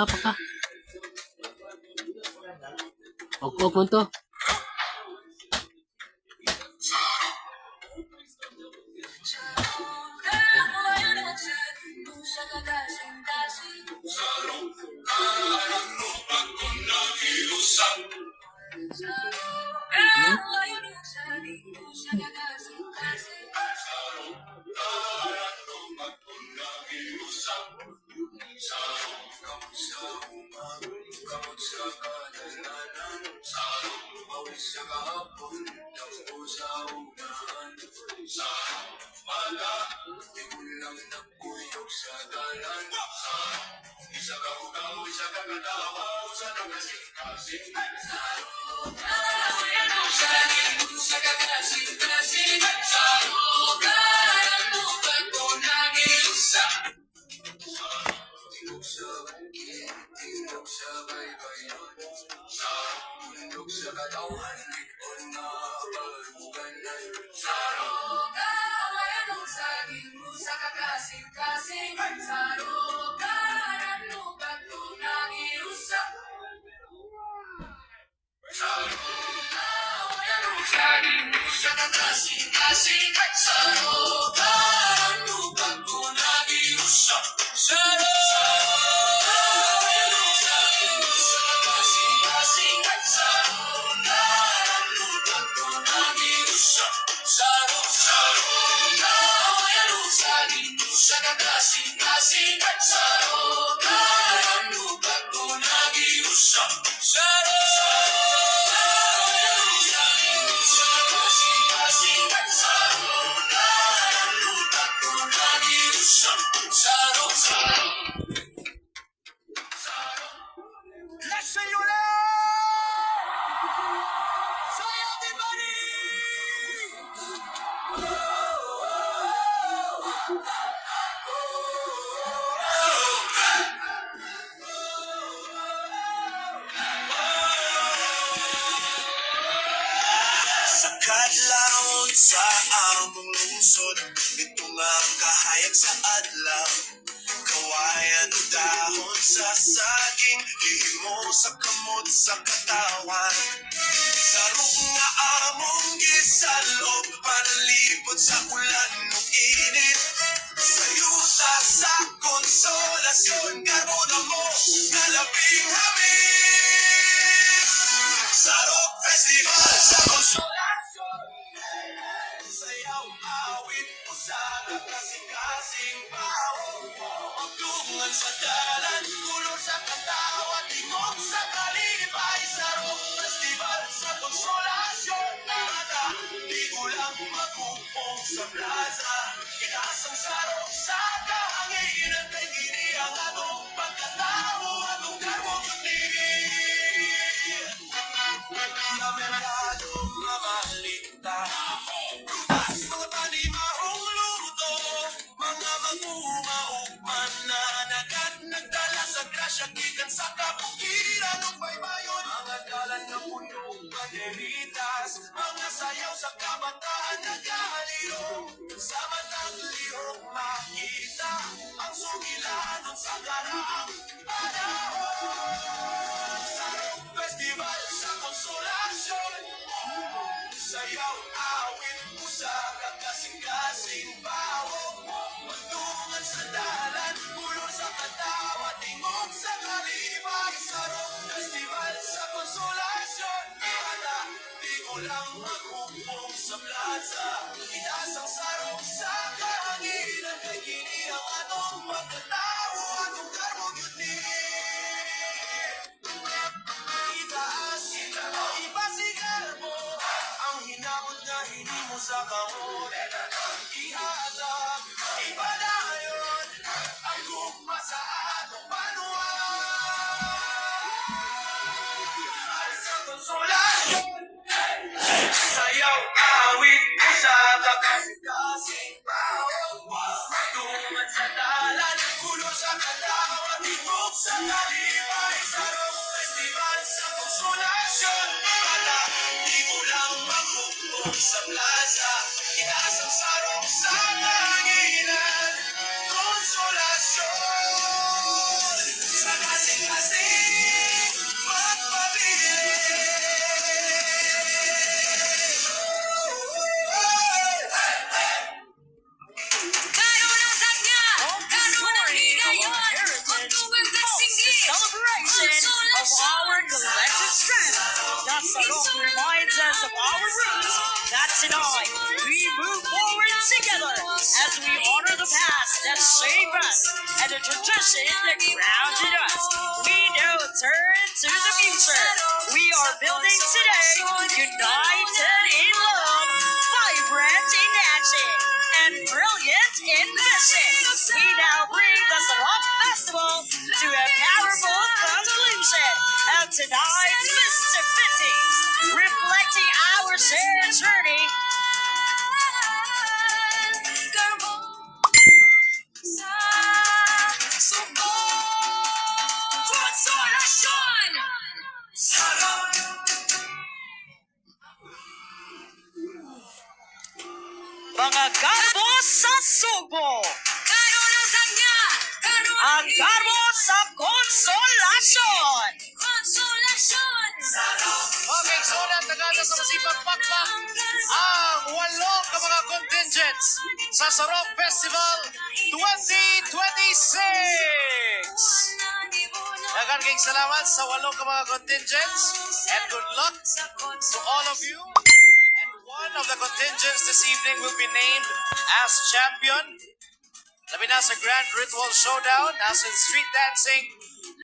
Paka. Huwag mo to. Kadlawon sa among lungsod, ito nga kahayag sa adlaw. Kawayan dahon sa saging, lihimo sa kamot sa katawan. Sarok nga among gisalob, panalipod sa ulan ng init. Sayuta sa konsolasyon, karuna mo nga labing hamit. Sarok Festival sa konsolasyon. Sayaw awit, usaga kasing-kasing bahaw. Magtungan sa dalan, kulor sa katawa, tingog sa kalibay. Sarok Festival sa merkado mamalita. Prutas, mga panimahong luto, mga mag-umaugman na nagdala sa grasya gikan sa kabukiran ng baybayon. Mga dalan ng punong banderitas, mga sayaw sa kabataan naghaliro. Sa matang lihok makita ang sugilanon sa karaang panahon. Sarong festival sa konsolasyon, sayaw, awit, musaka, kasing-kasing bawog. Magtungan sa dalan, ulo sa katawa, tingog sa kalibay. Sarong festival sa konsolasyon, ihata, di ko lang maghumpong sa plaza. Inasang sarong sa kahanginan, kay kini ang atong magkatawo, atong karmong yutin. Itaas, ipasigal mo ang hinamot na hindi mo sa kamot. Ihatag, ipadayon ang gugma sa atong panuan. Sa konsolasyon, sayaw, awit, usaka, kasing-kasing bawang. Magtungan sa dalan, ulo sa katawa, tingog sa kalibay. Sarong festival sa konsolasyon, bata, di mo lang maghumpong sa plaza. Itaas ang sarong sa kahanginan, konsolasyon. Sa kasing-kasing magpabili. Celebration of our collective strength. The Sarong reminds us of our roots. That tonight we move forward together as we honor the past that shaped us and the tradition that grounded us. We now turn to the future. We are building today, united in love, vibrant in action, and brilliant in mission. We now bring the Sarong Festival to a powerful conclusion of tonight's festivities, reflecting our shared journey. Mga garbo sa Subo, ang garbo sa konsolasyon. Okay, so nagtagada sa masipag pakpak ang 8 ka mga contingents sa Sarong Festival 2026. Daghang kayong salamat sa 8 ka mga contingents and good luck to all of you. And one of the contingents this evening will be named as champion. Labi na sa Grand Ritual Showdown, as in street dancing,